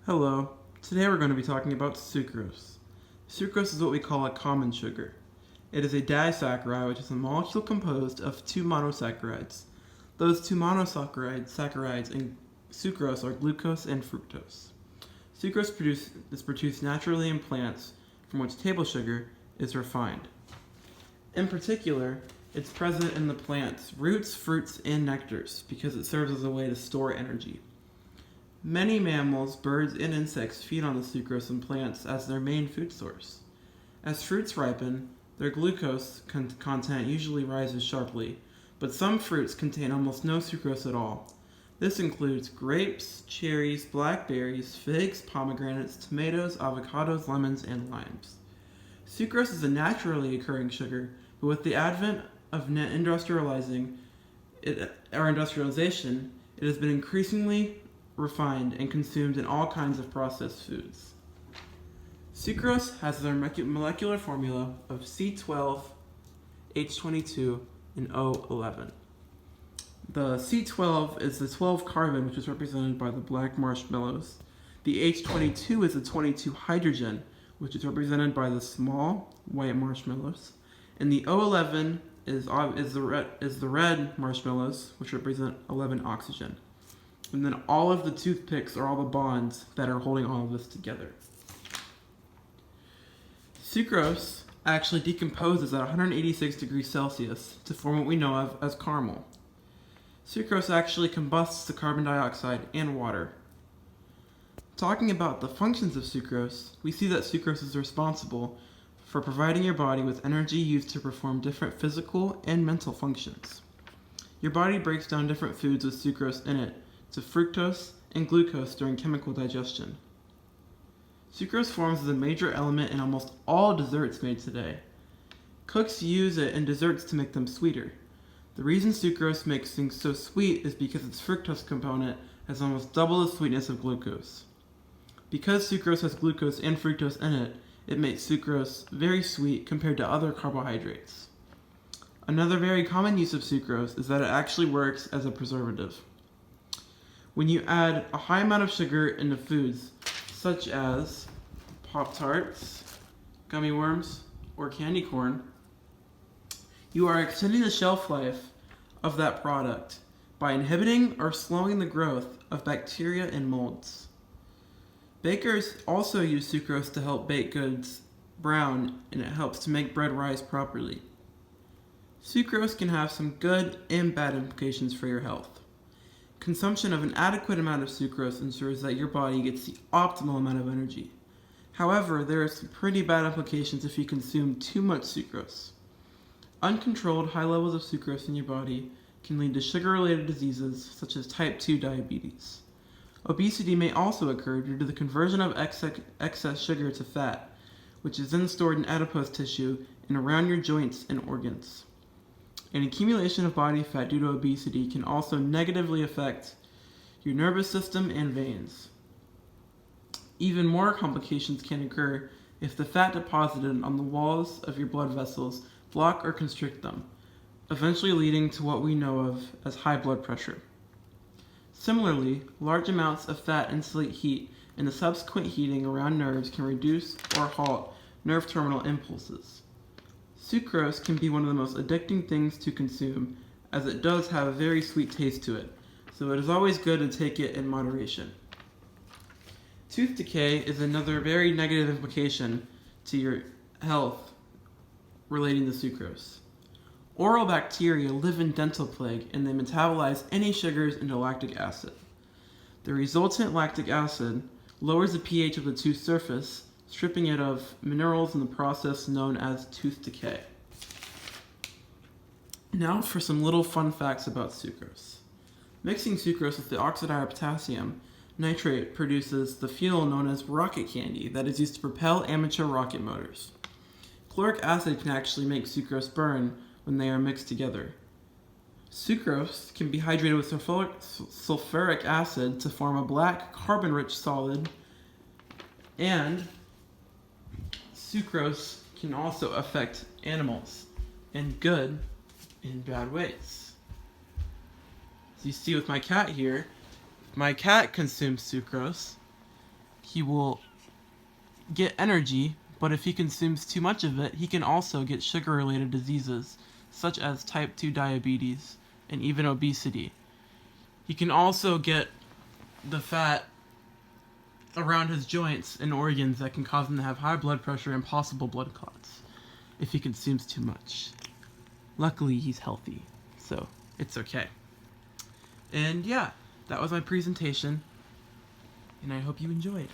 Hello, today we're going to be talking about sucrose. Sucrose is what we call a common sugar. It is a disaccharide, which is a molecule composed of two monosaccharides. Those two monosaccharides in sucrose are glucose and fructose. Sucrose is produced naturally in plants from which table sugar is refined. In particular, it's present in the plant's roots, fruits, and nectars because it serves as a way to store energy. Many mammals, birds, and insects feed on the sucrose in plants as their main food source. As fruits ripen, their glucose content usually rises sharply, but some fruits contain almost no sucrose at all. This includes grapes, cherries, blackberries, figs, pomegranates, tomatoes, avocados, lemons, and limes. Sucrose is a naturally occurring sugar, but with the advent of industrialization, it has been increasingly refined and consumed in all kinds of processed foods. Sucrose has their molecular formula of C12, H22, and O11. The C12 is the 12 carbon, which is represented by the black marshmallows. The H22 is the 22 hydrogen, which is represented by the small white marshmallows. And the O11 is the red marshmallows, which represent 11 oxygen. And then all of the toothpicks are all the bonds that are holding all of this together. Sucrose actually decomposes at 186 degrees Celsius to form what we know of as caramel. Sucrose actually combusts the carbon dioxide and water. Talking about the functions of sucrose, we see that sucrose is responsible for providing your body with energy used to perform different physical and mental functions. Your body breaks down different foods with sucrose in it to fructose and glucose during chemical digestion. Sucrose forms as a major element in almost all desserts made today. Cooks use it in desserts to make them sweeter. The reason sucrose makes things so sweet is because its fructose component has almost double the sweetness of glucose. Because sucrose has glucose and fructose in it, it makes sucrose very sweet compared to other carbohydrates. Another very common use of sucrose is that it actually works as a preservative. When you add a high amount of sugar into foods, such as Pop-Tarts, gummy worms, or candy corn, you are extending the shelf life of that product by inhibiting or slowing the growth of bacteria and molds. Bakers also use sucrose to help bake goods brown, and it helps to make bread rise properly. Sucrose can have some good and bad implications for your health. Consumption of an adequate amount of sucrose ensures that your body gets the optimal amount of energy. However, there are some pretty bad implications if you consume too much sucrose. Uncontrolled high levels of sucrose in your body can lead to sugar-related diseases such as type 2 diabetes. Obesity may also occur due to the conversion of excess sugar to fat, which is then stored in adipose tissue and around your joints and organs. An accumulation of body fat due to obesity can also negatively affect your nervous system and veins. Even more complications can occur if the fat deposited on the walls of your blood vessels block or constrict them, eventually leading to what we know of as high blood pressure. Similarly, large amounts of fat insulate heat, and the subsequent heating around nerves can reduce or halt nerve terminal impulses. Sucrose can be one of the most addicting things to consume, as it does have a very sweet taste to it, so it is always good to take it in moderation. Tooth decay is another very negative implication to your health relating to sucrose. Oral bacteria live in dental plaque, and they metabolize any sugars into lactic acid. The resultant lactic acid lowers the pH of the tooth surface, stripping it of minerals in the process known as tooth decay. Now for some little fun facts about sucrose. Mixing sucrose with the oxidizer potassium nitrate produces the fuel known as rocket candy that is used to propel amateur rocket motors. Chloric acid can actually make sucrose burn when they are mixed together. Sucrose can be hydrated with sulfuric acid to form a black carbon-rich solid, and sucrose can also affect animals in good and bad ways. As you see with my cat here, my cat consumes sucrose. he will get energy, but if he consumes too much of it, he can also get sugar-related diseases, such as type 2 diabetes and even obesity. He can also get the fat around his joints and organs that can cause him to have high blood pressure and possible blood clots if he consumes too much. Luckily, he's healthy, so it's okay. And yeah, that was my presentation, and I hope you enjoyed.